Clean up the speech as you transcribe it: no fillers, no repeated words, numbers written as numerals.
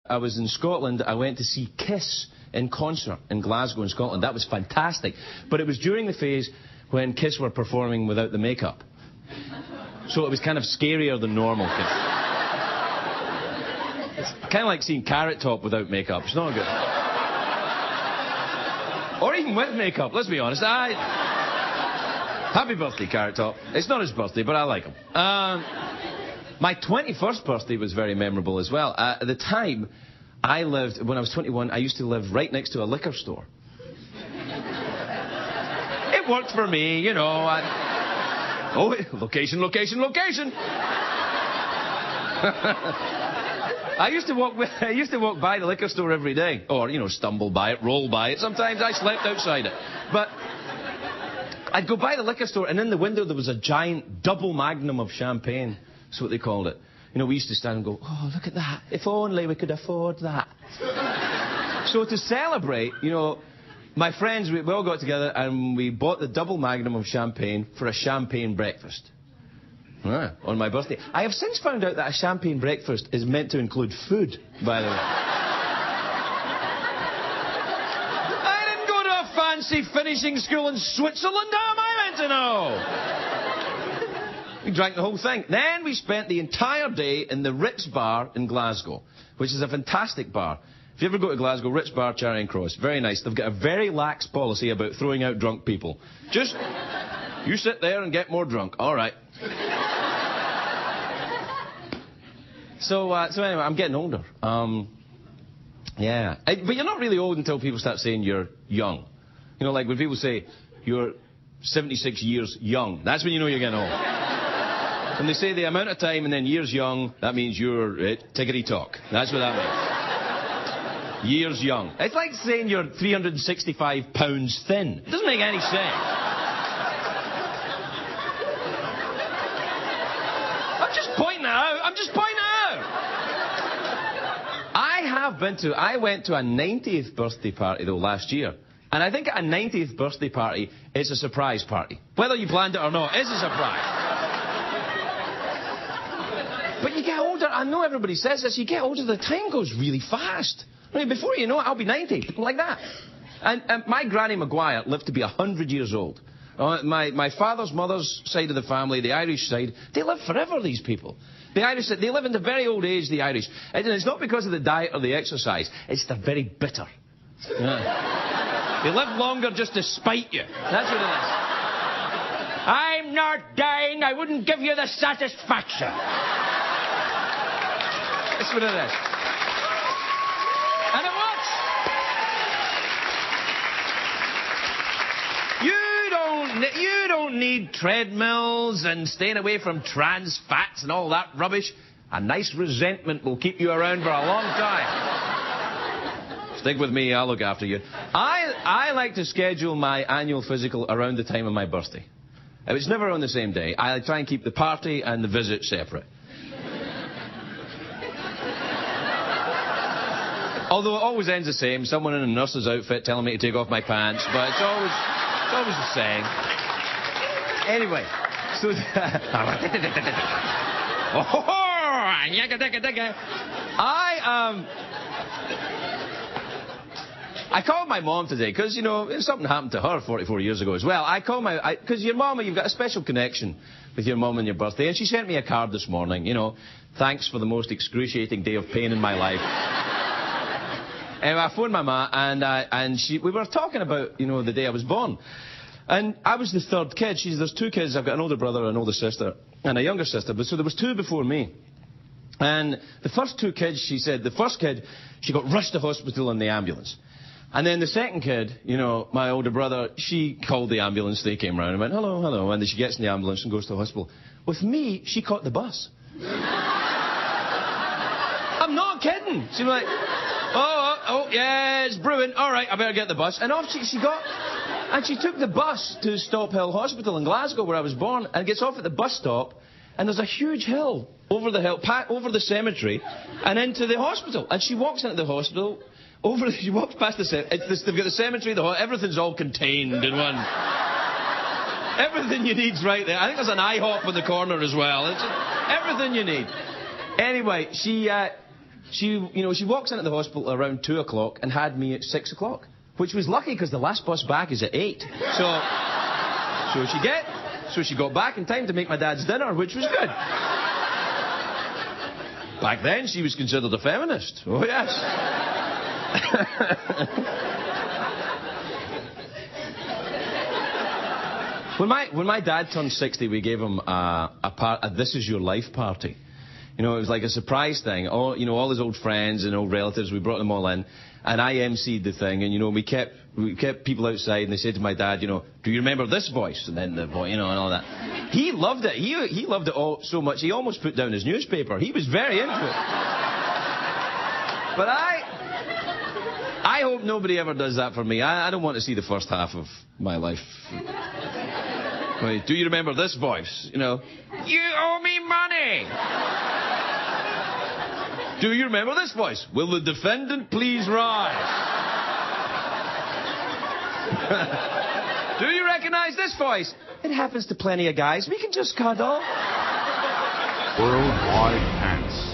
I was in Scotland, I went to see Kiss in concert in Glasgow in Scotland. That was fantastic. But it was during the phase when Kiss were performing without the makeup. So it was kind of scarier than normal Kiss. It's kind of like seeing Carrot Top without makeup. It's not good. Or even with makeup, let's be honest. Happy birthday, Carrot Top. It's not his birthday, but I like him. My 21st birthday was very memorable as well. At the time, when I was 21, I used to live right next to a liquor store. It worked for me, you know. Location. I used to walk by the liquor store every day. Or, you know, stumble by it, roll by it. Sometimes I slept outside it. But I'd go by the liquor store, and in the window there was a giant double magnum of champagne. That's what they called it. You know, we used to stand and go, oh, look at that. If only we could afford that. So to celebrate, you know, my friends, we all got together and we bought the double magnum of champagne for a champagne breakfast. On my birthday. I have since found out that a champagne breakfast is meant to include food, by the way. I didn't go to a fancy finishing school in Switzerland. How am I meant to know? We drank the whole thing. Then we spent the entire day in the Ritz Bar in Glasgow, which is a fantastic bar. If you ever go to Glasgow, Ritz Bar, Charing Cross, very nice. They've got a very lax policy about throwing out drunk people. Just, you sit there and get more drunk. All right. So anyway, I'm getting older. Yeah. But you're not really old until people start saying you're young. You know, like when people say you're 76 years young, that's when you know you're getting old. When they say the amount of time and then years young, that means you're tickety-tock. That's what that means. Years young. It's like saying you're 365 pounds thin. It doesn't make any sense. I'm just pointing out. I went to a 90th birthday party, though, last year. And I think at a 90th birthday party, it's a surprise party. Whether you planned it or not, it's a surprise. But you get older, I know everybody says this, you get older, the time goes really fast. I mean, before you know it, I'll be 90, like that. And my Granny Maguire lived to be 100 years old. My father's mother's side of the family, the Irish side, they live forever, these people. The Irish, they live in the very old age, the Irish. And it's not because of the diet or the exercise, it's they're very bitter. Yeah. They live longer just to spite you. That's what it is. I'm not dying, I wouldn't give you the satisfaction. That's what it is. And it works. You don't need treadmills and staying away from trans fats and all that rubbish. A nice resentment will keep you around for a long time. Stick with me, I'll look after you. I like to schedule my annual physical around the time of my birthday. It's never on the same day. I try and keep the party and the visit separate. Although it always ends the same. Someone in a nurse's outfit telling me to take off my pants. But it's always the same. Anyway. So... I called my mom today because, you know, something happened to her 44 years ago as well. I called because your mom, you've got a special connection with your mom and your birthday, and she sent me a card this morning, you know, thanks for the most excruciating day of pain in my life. Anyway, I phoned my ma, and we were talking about, you know, the day I was born. And I was the third kid. There's two kids. I've got an older brother, an older sister, and a younger sister. But so there was two before me. And the first two kids, she said, the first kid, she got rushed to hospital in the ambulance. And then the second kid, you know, my older brother, she called the ambulance. They came round and went, hello, hello. And then she gets in the ambulance and goes to the hospital. With me, she caught the bus. I'm not kidding. She was like, oh, yeah, it's brewing. All right, I better get the bus. And off she got... And she took the bus to Stop Hill Hospital in Glasgow, where I was born, and gets off at the bus stop, and there's a huge hill over the hill, over the cemetery, and into the hospital. And she walks into the hospital, she walks past the cemetery, they've got the cemetery, everything's all contained in one. Everything you need's right there. I think there's an IHOP in the corner as well. It's everything you need. Anyway, she she walks into the hospital around 2 o'clock and had me at 6 o'clock, which was lucky because the last bus back is at 8. So she got back in time to make my dad's dinner, which was good. Back then, she was considered a feminist. Oh, yes. When my dad turned 60, we gave him a This Is Your Life party. You know, it was like a surprise thing. All his old friends and old relatives, we brought them all in, and I emceed the thing. And we kept people outside, and they said to my dad, do you remember this voice? And then the boy, and all that. He loved it. He loved it all so much he almost put down his newspaper. He was very into it. But I hope nobody ever does that for me. I don't want to see the first half of my life. Wait, do you remember this voice? You owe me money. Do you remember this voice? Will the defendant please rise? Do you recognize this voice? It happens to plenty of guys. We can just cuddle. Worldwide Pants.